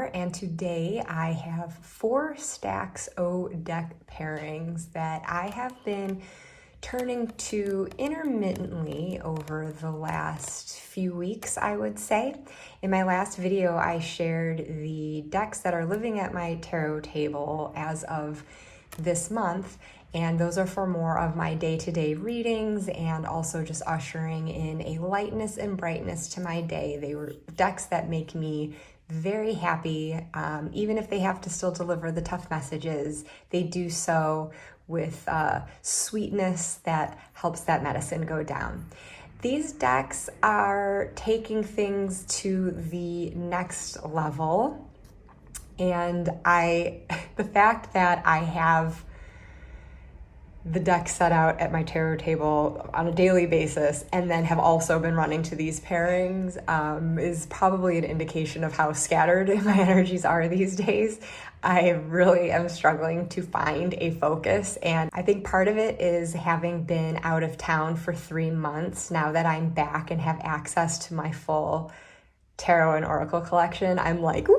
here, and today I have 4 stacks O deck pairings that I have been turning to intermittently over the last few weeks, I would say. In my last video, I shared the decks that are living at my tarot table as of this month, and those are for more of my day-to-day readings and also just ushering in a lightness and brightness to my day. They were decks that make me very happy, even if they have to still deliver the tough messages. They do so with sweetness that helps that medicine go down. These decks are taking things to the next level, and the fact that I have the deck set out at my tarot table on a daily basis and then have also been running to these pairings is probably an indication of how scattered my energies are these days. I really am struggling to find a focus, and I think part of it is having been out of town for 3 months. Now that I'm back and have access to my full tarot and oracle collection, I'm like, whee!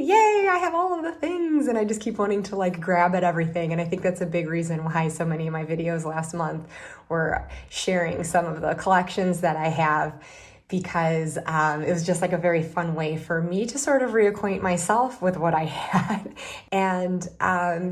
Yay, I have all of the things, and I just keep wanting to like grab at everything. And I think that's a big reason why so many of my videos last month were sharing some of the collections that I have, because it was just like a very fun way for me to sort of reacquaint myself with what I had, and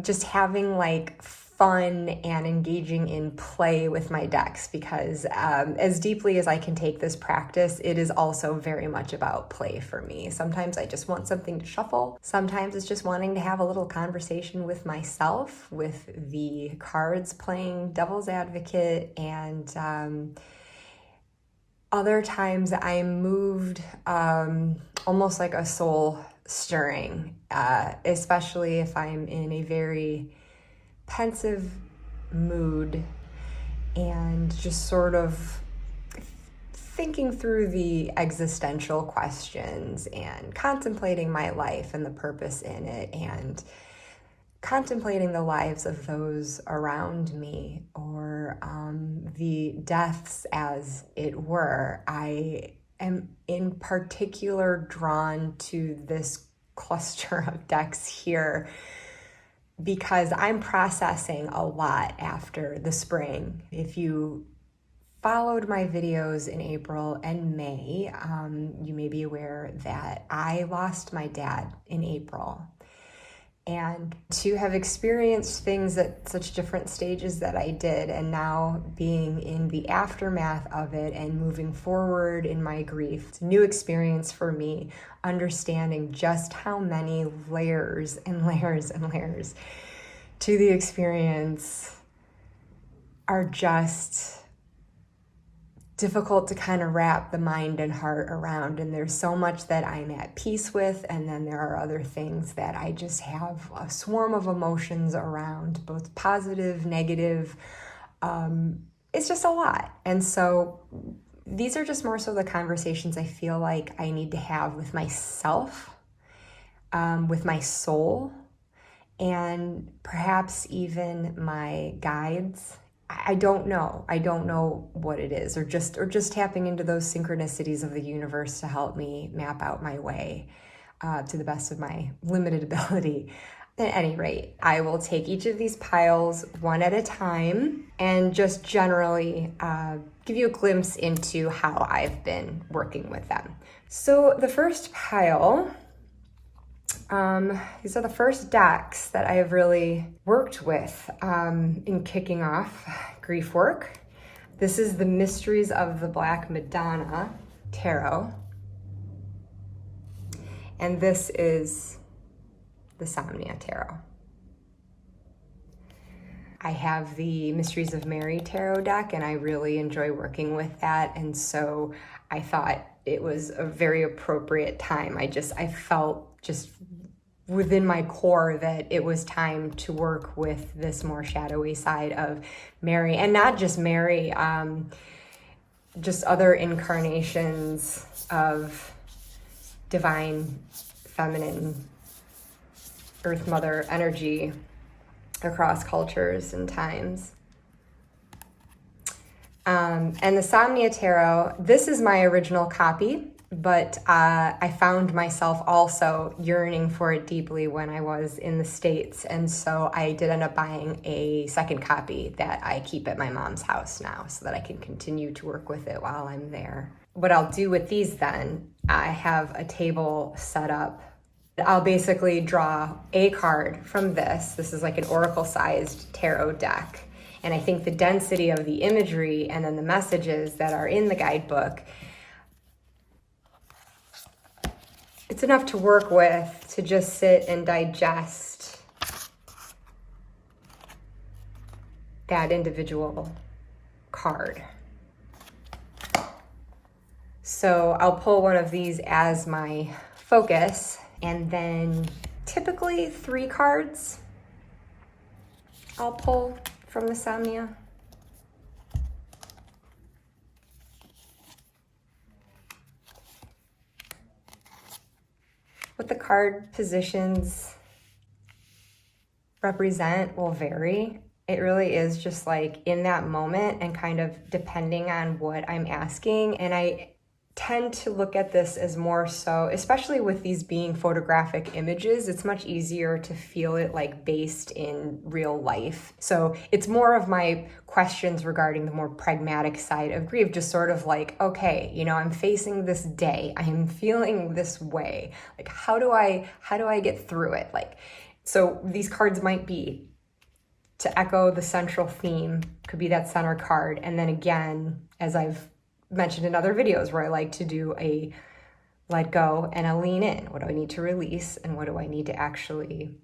just having like fun and engaging in play with my decks, because as deeply as I can take this practice, it is also very much about play for me. Sometimes I just want something to shuffle. Sometimes it's just wanting to have a little conversation with myself, with the cards playing devil's advocate, and other times I'm moved almost like a soul stirring, especially if I'm in a very pensive mood and just sort of thinking through the existential questions and contemplating my life and the purpose in it, and contemplating the lives of those around me, or the deaths as it were. I am in particular drawn to this cluster of decks here because I'm processing a lot after the spring. If you followed my videos in April and May, you may be aware that I lost my dad in April. And to have experienced things at such different stages that I did, and now being in the aftermath of it and moving forward in my grief, it's a new experience for me, understanding just how many layers and layers and layers to the experience are just difficult to kind of wrap the mind and heart around. And there's so much that I'm at peace with, and then there are other things that I just have a swarm of emotions around, both positive, negative. It's just a lot. And so these are just more so the conversations I feel like I need to have with myself, with my soul, and perhaps even my guides. I don't know what it is, or just tapping into those synchronicities of the universe to help me map out my way to the best of my limited ability. At any rate, I will take each of these piles one at a time and just generally give you a glimpse into how I've been working with them. So the first pile, these are the first decks that I have really worked with in kicking off grief work. This is the Mysteries of the Black Madonna Tarot, and this is the Somnia Tarot. I have the Mysteries of Mary Tarot deck, and I really enjoy working with that, and so I thought it was a very appropriate time. I felt just within my core that it was time to work with this more shadowy side of Mary, and not just Mary, just other incarnations of divine feminine Earth Mother energy across cultures and times. And the Somnia Tarot, this is my original copy but I found myself also yearning for it deeply when I was in the States. And so I did end up buying a second copy that I keep at my mom's house now so that I can continue to work with it while I'm there. What I'll do with these then, I have a table set up. I'll basically draw a card from this. This is like an oracle-sized tarot deck. And I think the density of the imagery and then the messages that are in the guidebook, it's enough to work with to just sit and digest that individual card. So I'll pull one of these as my focus, and then typically 3 cards I'll pull from the Samnya. What the card positions represent will vary. It really is just like in that moment and kind of depending on what I'm asking. And I tend to look at this as more so, especially with these being photographic images, it's much easier to feel it like based in real life. So it's more of my questions regarding the more pragmatic side of grief, just sort of like, okay, you know, I'm facing this day, I am feeling this way. Like, how do I get through it? Like, so these cards might be to echo the central theme, could be that center card. And then again, as I've mentioned in other videos where I like to do a let go and a lean in. What do I need to release and what do I need to actually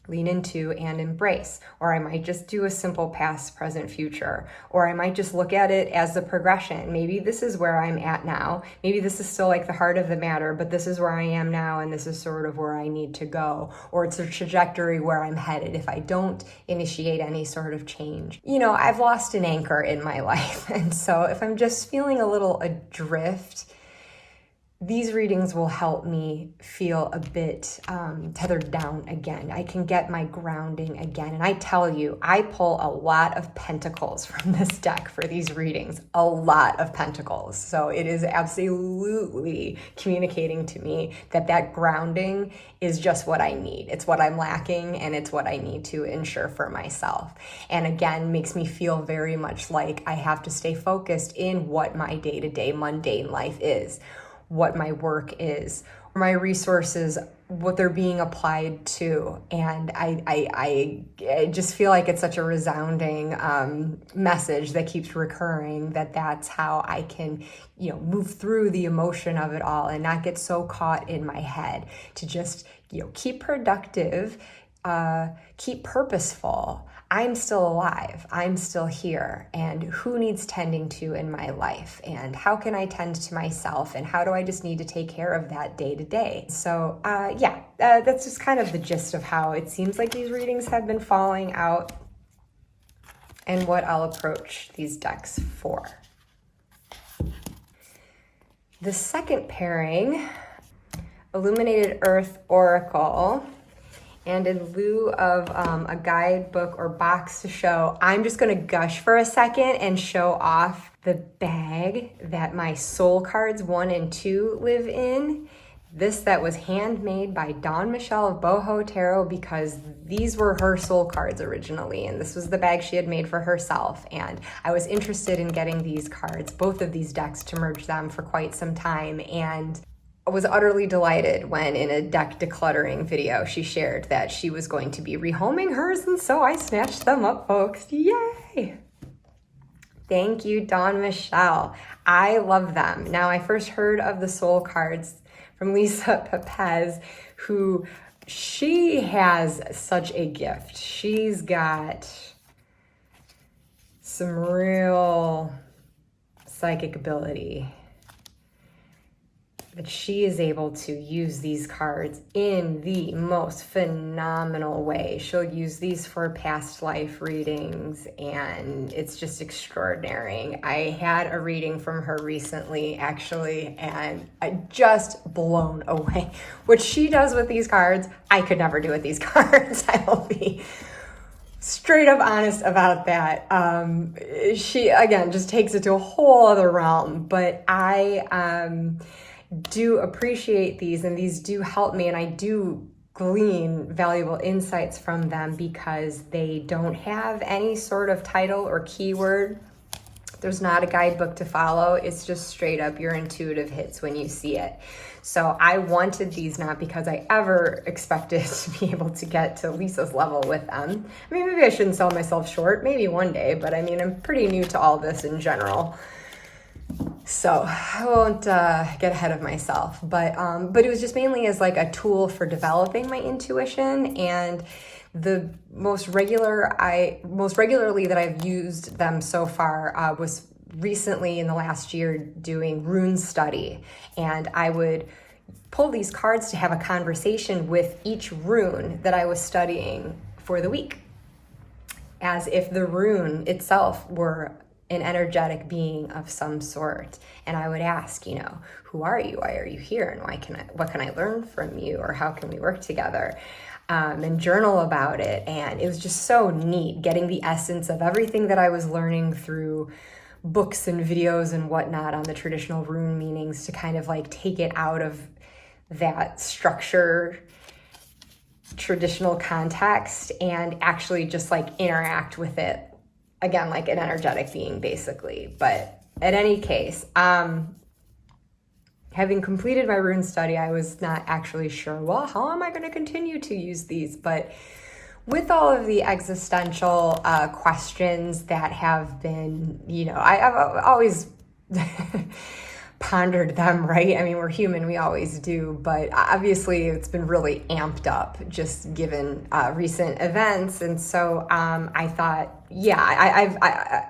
lean into and embrace? Or I might just do a simple past, present, future. Or I might just look at it as the progression. Maybe this is where I'm at now. Maybe this is still like the heart of the matter, but this is where I am now and this is sort of where I need to go. Or it's a trajectory where I'm headed if I don't initiate any sort of change. You know, I've lost an anchor in my life. And so if I'm just feeling a little adrift, these readings will help me feel a bit tethered down again. I can get my grounding again. And I tell you, I pull a lot of pentacles from this deck for these readings, a lot of pentacles. So it is absolutely communicating to me that that grounding is just what I need. It's what I'm lacking and it's what I need to ensure for myself. And again, makes me feel very much like I have to stay focused in what my day-to-day mundane life is, what my work is, my resources, what they're being applied to. And I just feel like it's such a resounding message that keeps recurring, that that's how I can, you know, move through the emotion of it all and not get so caught in my head, to just, you know, keep productive, keep purposeful. I'm still alive, I'm still here, and who needs tending to in my life, and how can I tend to myself, and how do I just need to take care of that day to day? So that's just kind of the gist of how it seems like these readings have been falling out and what I'll approach these decks for. The second pairing, Illuminated Earth Oracle. And in lieu of a guidebook or box to show, I'm just going to gush for a second and show off the bag that my soul cards 1 and 2 live in. This that was handmade by Dawn Michelle of Boho Tarot, because these were her soul cards originally, and this was the bag she had made for herself. And I was interested in getting these cards, both of these decks, to merge them for quite some time, and I was utterly delighted when in a deck decluttering video she shared that she was going to be rehoming hers, and so I snatched them up, folks. Yay! Thank you, Dawn Michelle. I love them. Now, I first heard of the soul cards from Lisa Pepez, who, she has such a gift. She's got some real psychic ability, that she is able to use these cards in the most phenomenal way. She'll use these for past life readings, and it's just extraordinary. I had a reading from her recently, actually, and I just blown away. What she does with these cards, I could never do with these cards. I will be straight up honest about that. She, again, just takes it to a whole other realm. But do appreciate these, and these do help me, and I do glean valuable insights from them because they don't have any sort of title or keyword. There's not a guidebook to follow. It's just straight up your intuitive hits when you see it. So I wanted these not because I ever expected to be able to get to Lisa's level with them. I mean, maybe I shouldn't sell myself short, maybe one day, but I mean, I'm pretty new to all this in general. So I won't get ahead of myself, but it was just mainly as like a tool for developing my intuition. And the most regularly that I've used them so far was recently in the last year doing rune study, and I would pull these cards to have a conversation with each rune that I was studying for the week, as if the rune itself were an energetic being of some sort. And I would ask, who are you? Why are you here? And what can I learn from you? Or how can we work together? And journal about it. And it was just so neat getting the essence of everything that I was learning through books and videos and whatnot on the traditional rune meanings, to kind of like take it out of that structure, traditional context, and actually just like interact with it again, like an energetic being, basically. But in any case, having completed my rune study, I was not actually sure, well, how am I going to continue to use these? But with all of the existential questions that have been, I've always pondered them, right? I mean, we're human, we always do, but obviously it's been really amped up just given recent events. And so I thought, I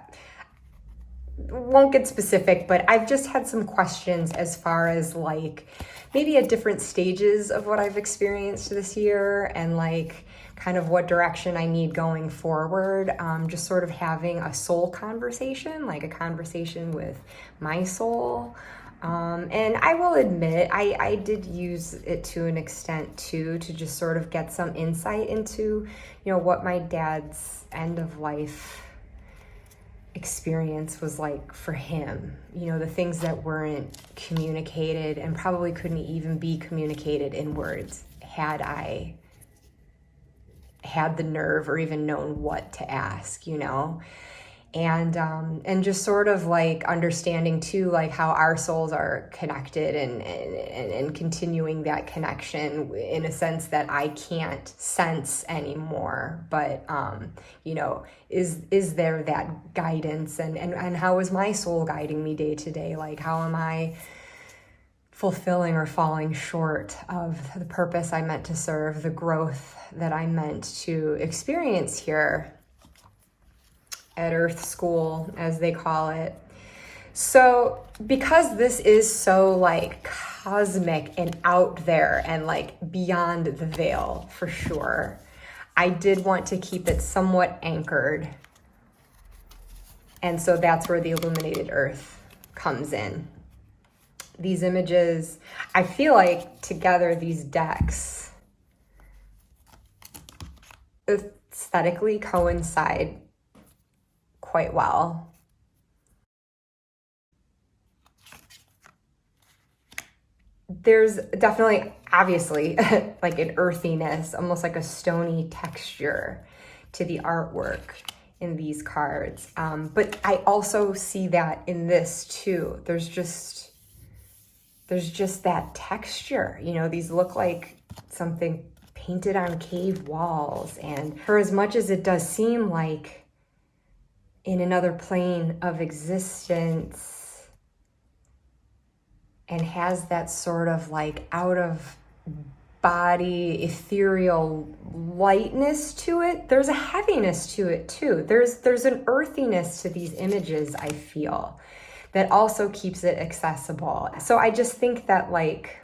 won't get specific, but I've just had some questions as far as like maybe at different stages of what I've experienced this year, and like kind of what direction I need going forward. Just sort of having a soul conversation, like a conversation with my soul. And I will admit, I did use it to an extent too, to just sort of get some insight into, what my dad's end of life experience was like for him. The things that weren't communicated and probably couldn't even be communicated in words had I had the nerve or even known what to ask, and just sort of like understanding too, like how our souls are connected, and continuing that connection in a sense that I can't sense anymore. But is there that guidance, and how is my soul guiding me day to day? Like, how am I fulfilling or falling short of the purpose I meant to serve, the growth that I meant to experience here at Earth School, as they call it. So because this is so like cosmic and out there and like beyond the veil for sure, I did want to keep it somewhat anchored. And so that's where the illuminated earth comes in. These images, I feel like together these decks aesthetically coincide quite well. There's definitely, obviously, like an earthiness, almost like a stony texture to the artwork in these cards. But I also see that in this too. There's just that texture. These look like something painted on cave walls. And for as much as it does seem like in another plane of existence, and has that sort of like out of body ethereal lightness to it, there's a heaviness to it too. There's an earthiness to these images, I feel, that also keeps it accessible. So I just think that like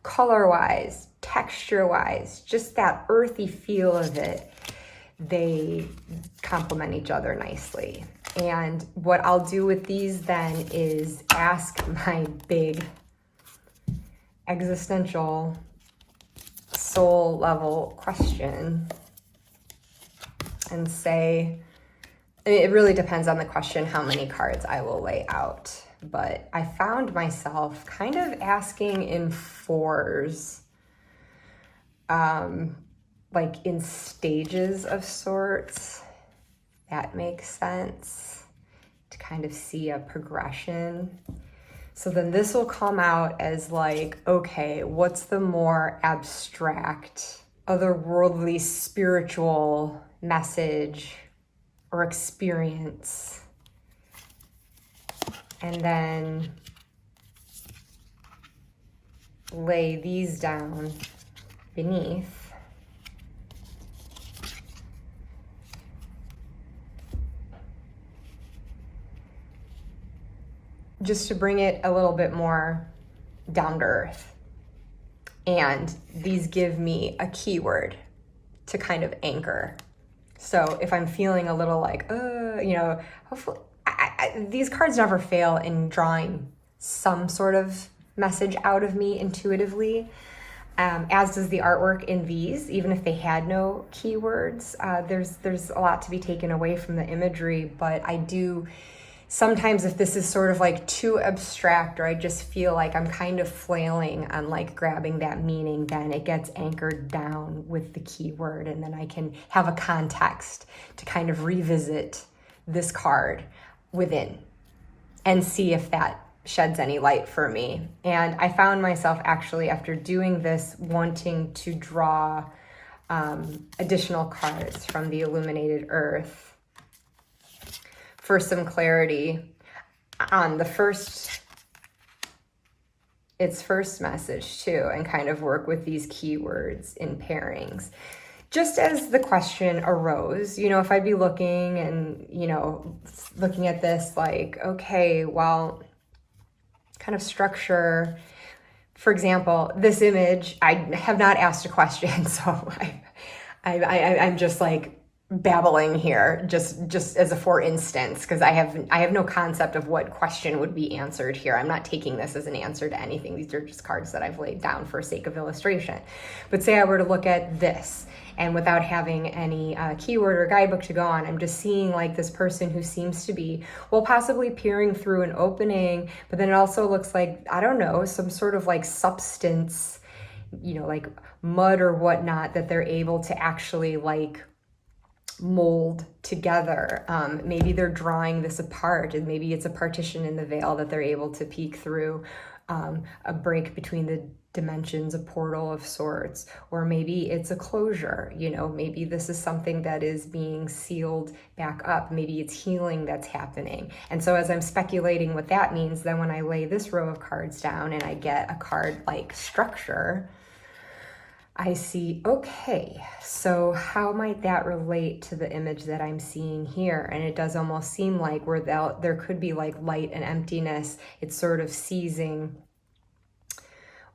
color-wise, texture-wise, just that earthy feel of it, they complement each other nicely. And what I'll do with these then is ask my big existential soul level question and say, It really depends on the question how many cards I will lay out. But I found myself kind of asking in fours, like in stages of sorts. That makes sense, to kind of see a progression. So then this will come out as like, okay, what's the more abstract, otherworldly, spiritual message or experience? And then lay these down beneath. Just to bring it a little bit more down to earth. And these give me a keyword to kind of anchor. So if I'm feeling a little like, hopefully, these cards never fail in drawing some sort of message out of me intuitively, as does the artwork in these. Even if they had no keywords, there's a lot to be taken away from the imagery, but I do sometimes, if this is sort of like too abstract, or I just feel like I'm kind of flailing on like grabbing that meaning, then it gets anchored down with the keyword, and then I can have a context to kind of revisit this card within and see if that sheds any light for me. And I found myself actually, after doing this, wanting to draw additional cards from the Illuminated Earth for some clarity on its first message too, and kind of work with these keywords in pairings. Just as the question arose, if I'd be looking and, looking at this like, okay, well, kind of structure. For example, this image, I have not asked a question, so I'm just like babbling here, just as a for instance, because I have no concept of what question would be answered here. I'm not taking this as an answer to anything. These are just cards that I've laid down for sake of illustration. But say I were to look at this, and without having any keyword or guidebook to go on, I'm just seeing like this person who seems to be, well, possibly peering through an opening, but then it also looks like, I don't know, some sort of like substance, like mud or whatnot, that they're able to actually like mold together. Maybe they're drawing this apart, and maybe it's a partition in the veil that they're able to peek through, a break between the dimensions, a portal of sorts, or maybe it's a closure. Maybe this is something that is being sealed back up. Maybe it's healing that's happening. And so as I'm speculating what that means, then when I lay this row of cards down and I get a card like structure, I see, okay, so how might that relate to the image that I'm seeing here? And it does almost seem like where there could be like light and emptiness. It's sort of seizing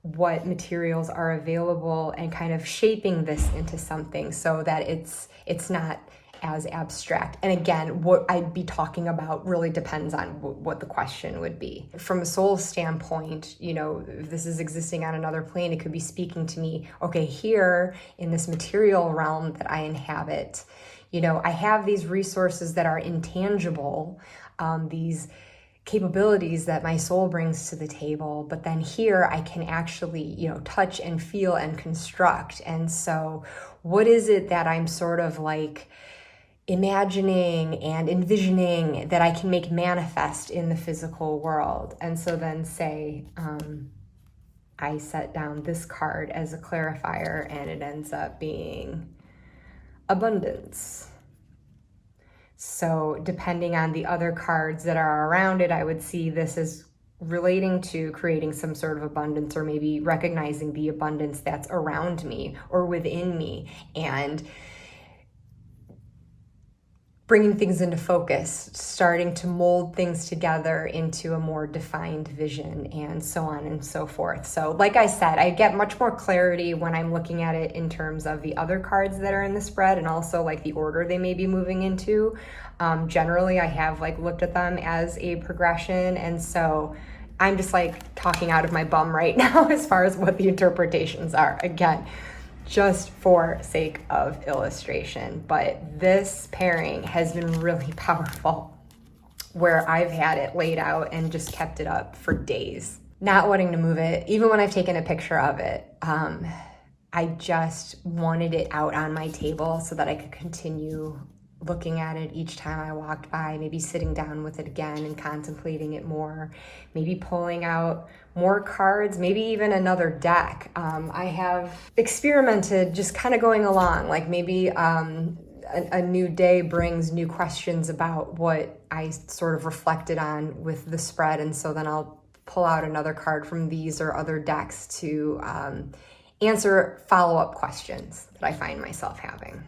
what materials are available and kind of shaping this into something so that it's not as abstract. And again, what I'd be talking about really depends on what the question would be. From a soul standpoint, if this is existing on another plane, it could be speaking to me, okay, here in this material realm that I inhabit, I have these resources that are intangible, these capabilities that my soul brings to the table, but then here I can actually, touch and feel and construct. And so what is it that I'm sort of like imagining and envisioning that I can make manifest in the physical world? And so then say, I set down this card as a clarifier, and it ends up being abundance. So depending on the other cards that are around it, I would see this as relating to creating some sort of abundance, or maybe recognizing the abundance that's around me or within me, and bringing things into focus, starting to mold things together into a more defined vision, and so on and so forth. So like I said, I get much more clarity when I'm looking at it in terms of the other cards that are in the spread, and also like the order they may be moving into. Generally, I have like looked at them as a progression, and so I'm just like talking out of my bum right now as far as what the interpretations are. Again, just for sake of illustration. But this pairing has been really powerful, where I've had it laid out and just kept it up for days, not wanting to move it, even when I've taken a picture of it. I just wanted it out on my table so that I could continue looking at it each time I walked by, maybe sitting down with it again and contemplating it more, maybe pulling out more cards, maybe even another deck. I have experimented just kind of going along, like maybe a new day brings new questions about what I sort of reflected on with the spread, and so then I'll pull out another card from these or other decks to answer follow-up questions that I find myself having.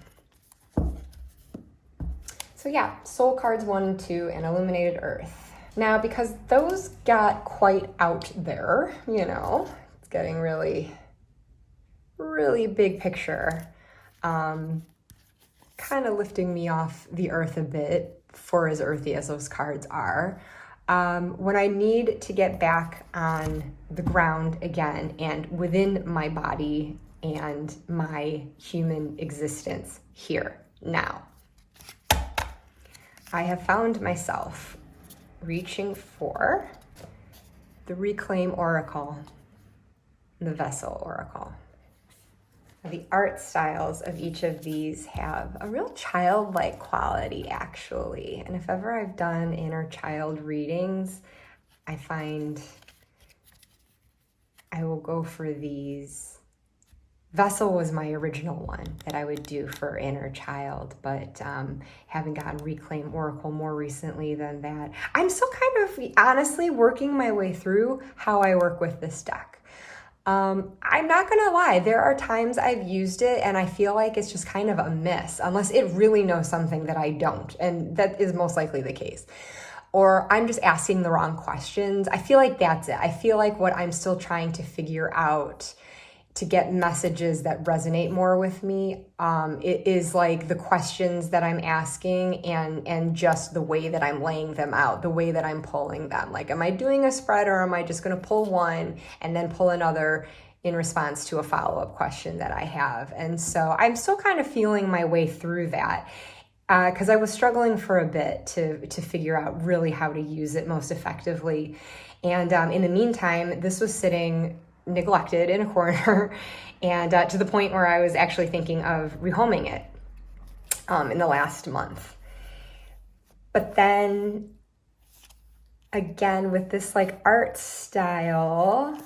So yeah, Soul Cards 1 and 2 and Illuminated Earth. Now, because those got quite out there, you know, it's getting really, really big picture, kind of lifting me off the earth a bit, for as earthy as those cards are. When I need to get back on the ground again and within my body and my human existence here now, I have found myself reaching for the Reclaim Oracle, the Vessel Oracle. The art styles of each of these have a real childlike quality, actually. And if ever I've done inner child readings, I find I will go for these. Vessel was my original one that I would do for inner child, but having gotten Reclaim Oracle more recently than that, I'm still kind of honestly working my way through how I work with this deck. I'm not gonna lie, there are times I've used it and I feel like it's just kind of a miss, unless it really knows something that I don't, and that is most likely the case. Or I'm just asking the wrong questions. I feel like that's it. I feel like what I'm still trying to figure out to get messages that resonate more with me, it is like the questions that I'm asking and just the way that I'm laying them out, the way that I'm pulling them. Like, am I doing a spread, or am I just gonna pull one and then pull another in response to a follow-up question that I have? And so I'm still kind of feeling my way through that, because I was struggling for a bit to figure out really how to use it most effectively. And in the meantime, this was sitting neglected in a corner, and to the point where I was actually thinking of rehoming it in the last month. But then again, with this like art style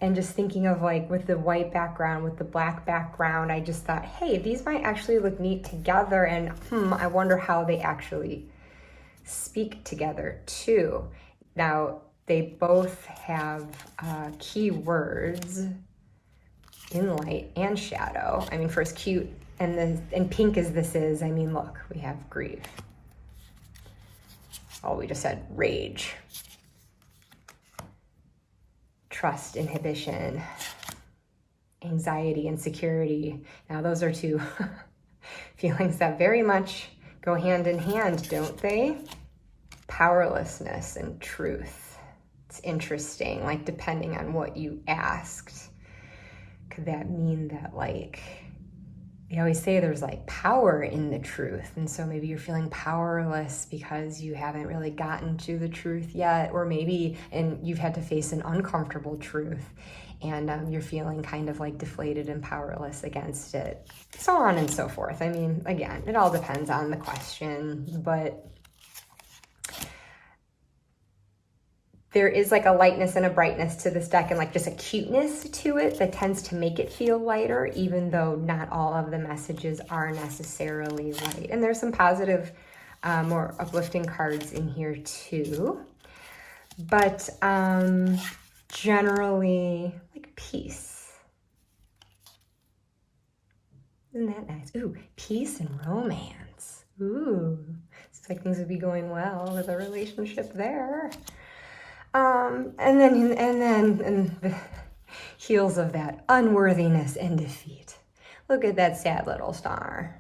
and just thinking of like with the white background, with the black background, I just thought, hey, these might actually look neat together, and I wonder how they actually speak together too. Now, they both have keywords in light and shadow. I mean, for as cute and pink as this is, I mean, look, we have grief. Oh, we just said rage, trust, inhibition, anxiety, insecurity. Now, those are two feelings that very much go hand in hand, don't they? Powerlessness and truth. It's interesting, like depending on what you asked, could that mean that, like, they always say there's like power in the truth, and so maybe you're feeling powerless because you haven't really gotten to the truth yet, or maybe and you've had to face an uncomfortable truth and you're feeling kind of like deflated and powerless against it, so on and so forth. I mean, again, it all depends on the question, but there is like a lightness and a brightness to this deck, and like just a cuteness to it that tends to make it feel lighter, even though not all of the messages are necessarily light. And there's some positive, more uplifting cards in here too. But generally, like peace. Isn't that nice? Ooh, peace and romance. Ooh, it's like things would be going well with a relationship there. And then the heels of that, unworthiness and defeat. Look at that sad little star.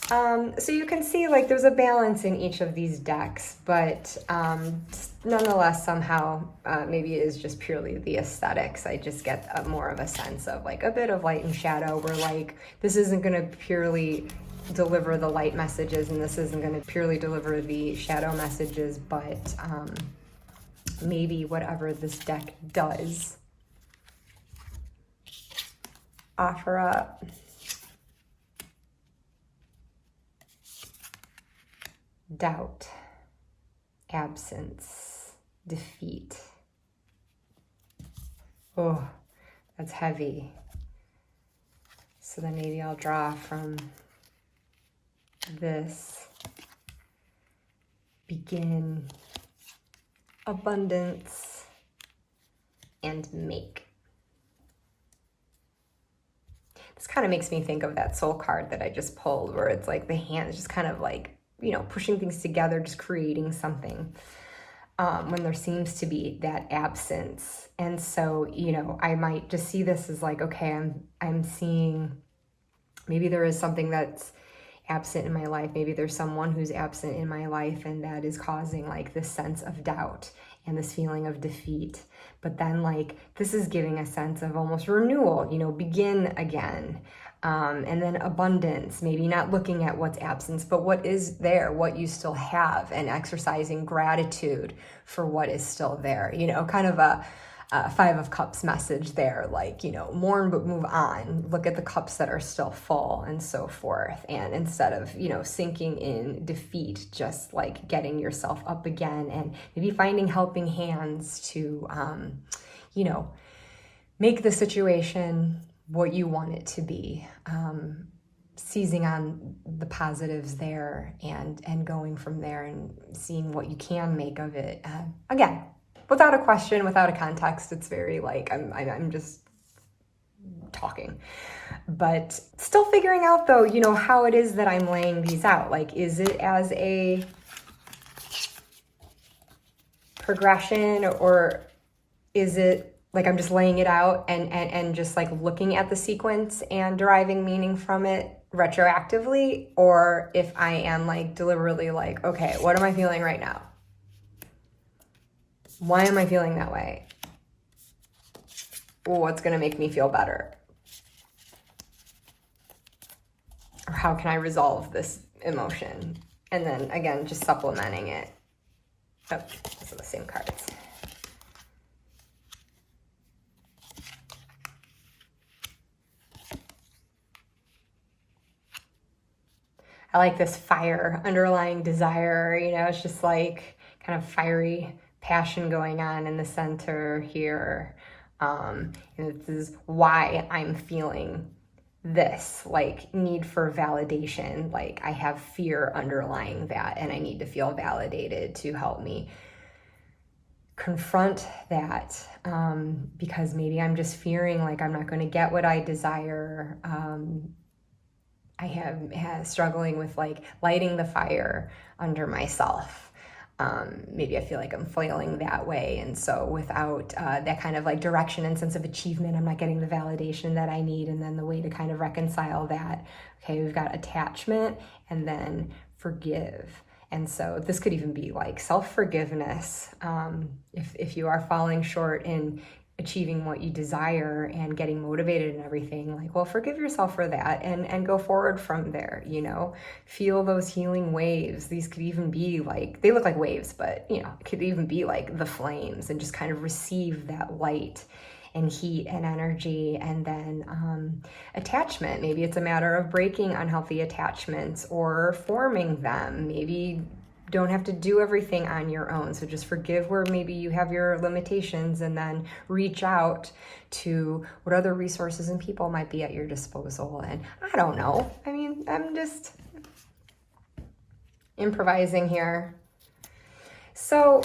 So you can see like there's a balance in each of these decks, but nonetheless, somehow maybe it is just purely the aesthetics. I just get more of a sense of like a bit of light and shadow, where like this isn't going to purely deliver the light messages and this isn't going to purely deliver the shadow messages, but maybe whatever this deck does offer up doubt, absence, defeat. Oh, that's heavy. So then maybe I'll draw from this, begin, abundance, and make. This kind of makes me think of that soul card that I just pulled, where it's like the hands just kind of like, you know, pushing things together, just creating something, when there seems to be that absence. And so, you know, I might just see this as like, okay, I'm seeing maybe there is something that's absent in my life. Maybe there's someone who's absent in my life, and that is causing like this sense of doubt and this feeling of defeat. But then like this is giving a sense of almost renewal, you know, begin again. And then abundance, maybe not looking at what's absence, but what is there, what you still have, and exercising gratitude for what is still there. You know, kind of a Five of Cups message there, like, you know, mourn but move on. Look at the cups that are still full and so forth. And instead of, you know, sinking in defeat, just like getting yourself up again and maybe finding helping hands to, you know, make the situation what you want it to be, seizing on the positives there and going from there and seeing what you can make of it. Again, without a question, without a context, it's very like, I'm just talking, but still figuring out though, you know, how it is that I'm laying these out. Like, is it as a progression, or is it like I'm just laying it out and just like looking at the sequence and deriving meaning from it retroactively? Or if I am like deliberately like, okay, what am I feeling right now? Why am I feeling that way? What's going to make me feel better? Or how can I resolve this emotion? And then again, just supplementing it. Oh, those are the same cards. I like this fire, underlying desire, you know, it's just like kind of fiery passion going on in the center here. And this is why I'm feeling this, like need for validation. Like I have fear underlying that, and I need to feel validated to help me confront that, because maybe I'm just fearing like I'm not going to get what I desire. I have struggling with like lighting the fire under myself. Maybe I feel like I'm flailing that way. And so without that kind of like direction and sense of achievement, I'm not getting the validation that I need. And then the way to kind of reconcile that, okay, we've got attachment and then forgive. And so this could even be like self-forgiveness. If you are falling short in achieving what you desire and getting motivated and everything, like, well, forgive yourself for that and go forward from there, you know, feel those healing waves. These could even be like, they look like waves, but you know, it could even be like the flames, and just kind of receive that light and heat and energy. And then attachment, maybe it's a matter of breaking unhealthy attachments or forming them. Maybe don't have to do everything on your own. So just forgive where maybe you have your limitations, and then reach out to what other resources and people might be at your disposal. And I don't know. I mean, I'm just improvising here. So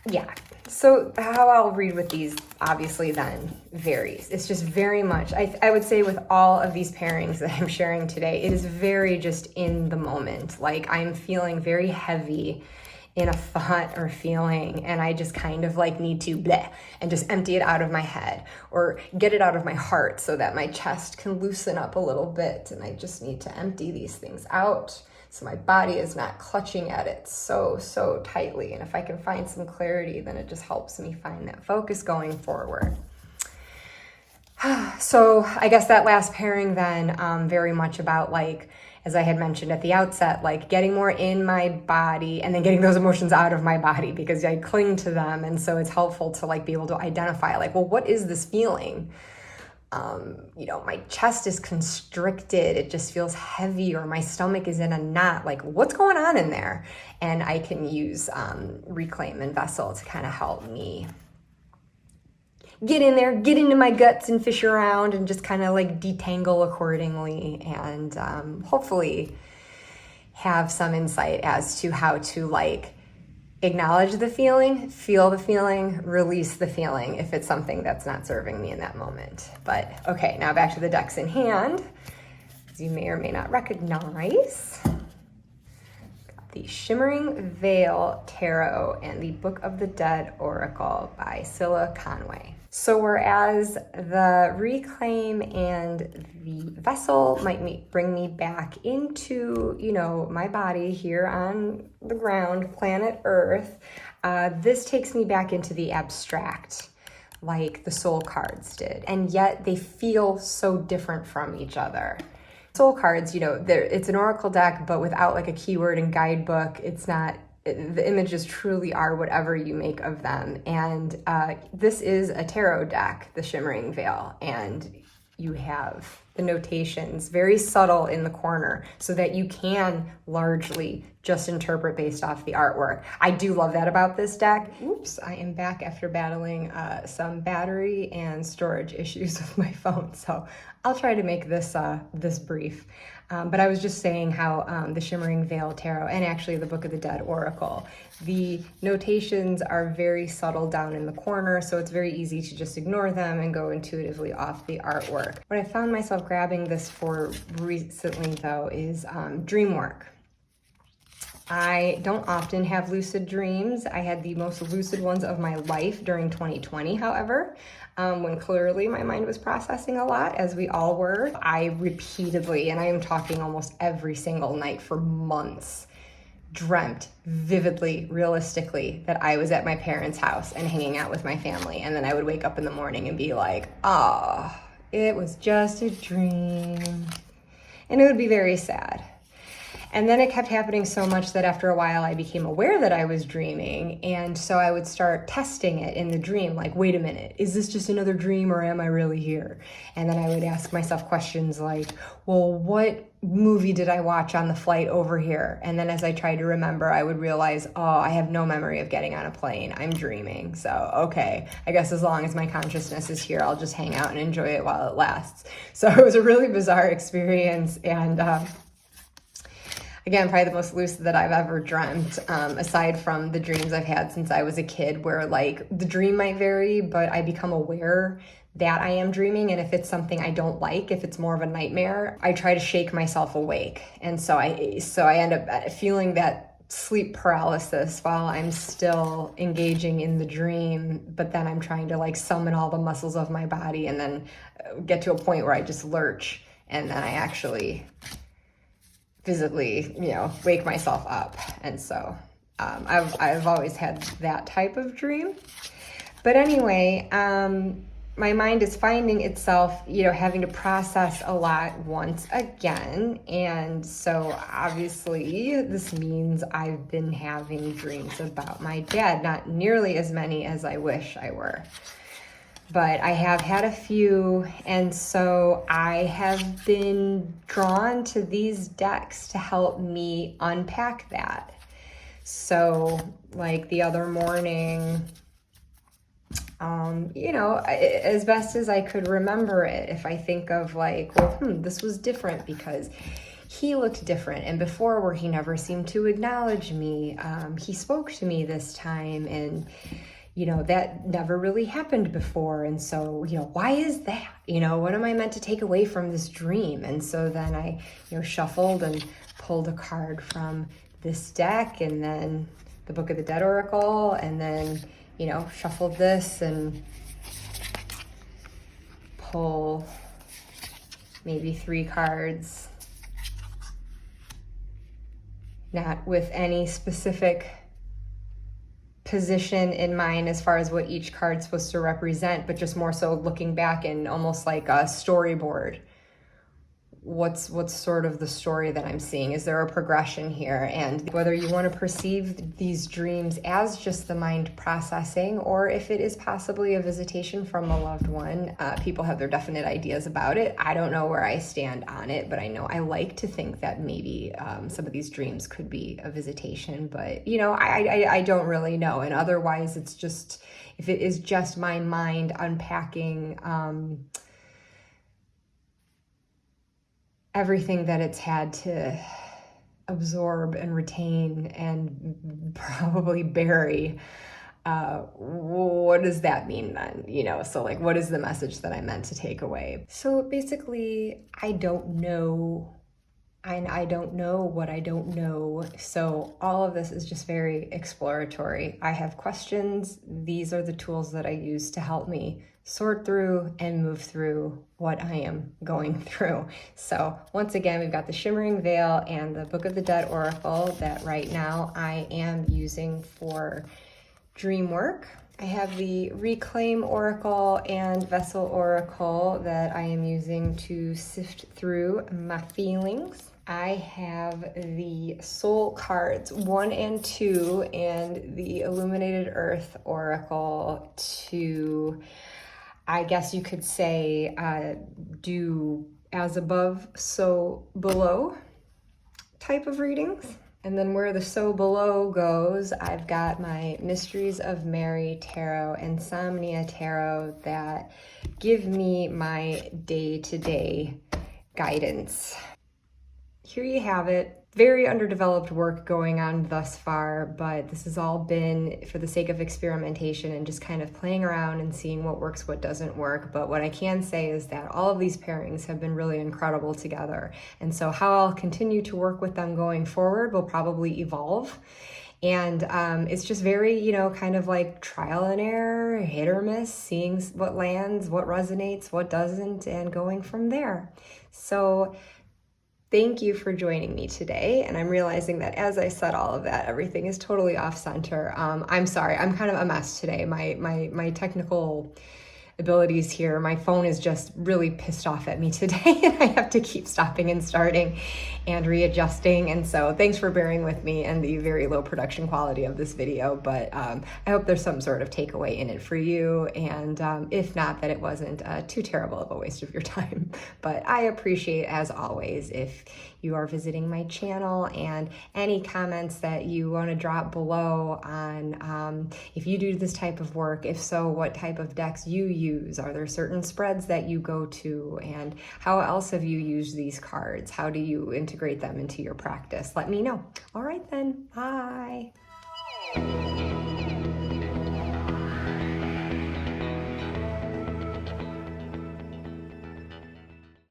yeah. So how I'll read with these obviously then varies. It's just very much, I would say with all of these pairings that I'm sharing today, it is very just in the moment. Like I'm feeling very heavy in a thought or feeling, and I just kind of like need to bleh and just empty it out of my head or get it out of my heart so that my chest can loosen up a little bit, and I just need to empty these things out so my body is not clutching at it so tightly. And if I can find some clarity, then it just helps me find that focus going forward. So I guess that last pairing then, very much about, like, as I had mentioned at the outset, like getting more in my body and then getting those emotions out of my body because I cling to them. And so it's helpful to like be able to identify, like, well, what is this feeling? My chest is constricted. It just feels heavy, or my stomach is in a knot. Like, what's going on in there? And I can use Reclaim and Vessel to kind of help me get in there, get into my guts and fish around and just kind of like detangle accordingly, and hopefully have some insight as to how to like acknowledge the feeling, feel the feeling, release the feeling if it's something that's not serving me in that moment. But okay, now back to the decks in hand, as you may or may not recognize. The Shimmering Veil Tarot and the Book of the Dead Oracle by Scylla Conway. So whereas the Reclaim and the Vessel might bring me back into, my body here on the ground, planet Earth, this takes me back into the abstract, like the soul cards did. And yet they feel so different from each other. Soul cards, it's an oracle deck, but without like a keyword and guidebook. It's not, the images truly are whatever you make of them. And this is a tarot deck, the Shimmering Veil, and you have the notations very subtle in the corner so that you can largely just interpret based off the artwork. I do love that about this deck. Oops, I am back after battling some battery and storage issues with my phone, so I'll try to make this this brief. But I was just saying how the Shimmering Veil Tarot and actually the Book of the Dead Oracle, the notations are very subtle down in the corner, so it's very easy to just ignore them and go intuitively off the artwork. What I found myself grabbing this for recently, though, is dream work. I don't often have lucid dreams. I had the most lucid ones of my life during 2020, however, when clearly my mind was processing a lot, as we all were. I repeatedly, and I am talking almost every single night for months, dreamt vividly, realistically, that I was at my parents' house and hanging out with my family. And then I would wake up in the morning and be like, it was just a dream. And it would be very sad. And then it kept happening so much that after a while I became aware that I was dreaming. And so I would start testing it in the dream, like, wait a minute, is this just another dream or am I really here? And then I would ask myself questions like, well, what movie did I watch on the flight over here? And then as I tried to remember, I would realize, I have no memory of getting on a plane. I'm dreaming. So, okay, I guess as long as my consciousness is here, I'll just hang out and enjoy it while it lasts. So it was a really bizarre experience. And again, probably the most lucid that I've ever dreamt, aside from the dreams I've had since I was a kid, where like the dream might vary, but I become aware that I am dreaming. And if it's something I don't like, if it's more of a nightmare, I try to shake myself awake. And so I end up feeling that sleep paralysis while I'm still engaging in the dream, but then I'm trying to like summon all the muscles of my body and then get to a point where I just lurch and then I actually physically, wake myself up. And so I've always had that type of dream. But anyway, my mind is finding itself, having to process a lot once again. And so obviously this means I've been having dreams about my dad, not nearly as many as I wish I were. But I have had a few, and so I have been drawn to these decks to help me unpack that. So, like the other morning, as best as I could remember it, if I think of like, this was different because he looked different, and before where he never seemed to acknowledge me, he spoke to me this time, and that never really happened before. And so, why is that? What am I meant to take away from this dream? And so then I, shuffled and pulled a card from this deck and then the Book of the Dead Oracle, and then, you know, shuffled this and pull maybe 3 cards, not with any specific position in mind as far as what each card's supposed to represent, but just more so looking back and almost like a storyboard. What's sort of the story that I'm seeing? Is there a progression here? And whether you want to perceive these dreams as just the mind processing, or if it is possibly a visitation from a loved one, people have their definite ideas about it. I don't know where I stand on it, but I know I like to think that maybe some of these dreams could be a visitation, but you know, I don't really know. And otherwise, it's just, if it is just my mind unpacking everything that it's had to absorb and retain and probably bury, what does that mean then? You know, so like, what is the message that I meant to take away? So basically, I don't know, and I don't know what I don't know. So all of this is just very exploratory. I have questions. These are the tools that I use to help me sort through and move through what I am going through. So once again, we've got the Shimmering Veil and the Book of the Dead Oracle that right now I am using for dream work. I have the Reclaim Oracle and Vessel Oracle that I am using to sift through my feelings. I have the Soul cards 1 and 2 and the Illuminated Earth Oracle to, I guess you could say, do as above, so below type of readings. And then where the so below goes, I've got my Mysteries of Mary Tarot, Insomnia Tarot that give me my day-to-day guidance. Here you have it. Very underdeveloped work going on thus far, but this has all been for the sake of experimentation and just kind of playing around and seeing what works, what doesn't work. But what I can say is that all of these pairings have been really incredible together. And so how I'll continue to work with them going forward will probably evolve. And it's just very, you know, kind of like trial and error, hit or miss, seeing what lands, what resonates, what doesn't, and going from there. So thank you for joining me today. And I'm realizing that as I said all of that, everything is totally off center. I'm sorry, I'm kind of a mess today. My technical abilities here, my phone is just really pissed off at me today and I have to keep stopping and starting and readjusting. And so thanks for bearing with me and the very low production quality of this video, but I hope there's some sort of takeaway in it for you. And if not, that it wasn't too terrible of a waste of your time. But I appreciate, as always, if you are visiting my channel, and any comments that you want to drop below on if you do this type of work. If so, what type of decks you use? Are there certain spreads that you go to? And how else have you used these cards? How do you integrate them into your practice? Let me know. All right then, bye.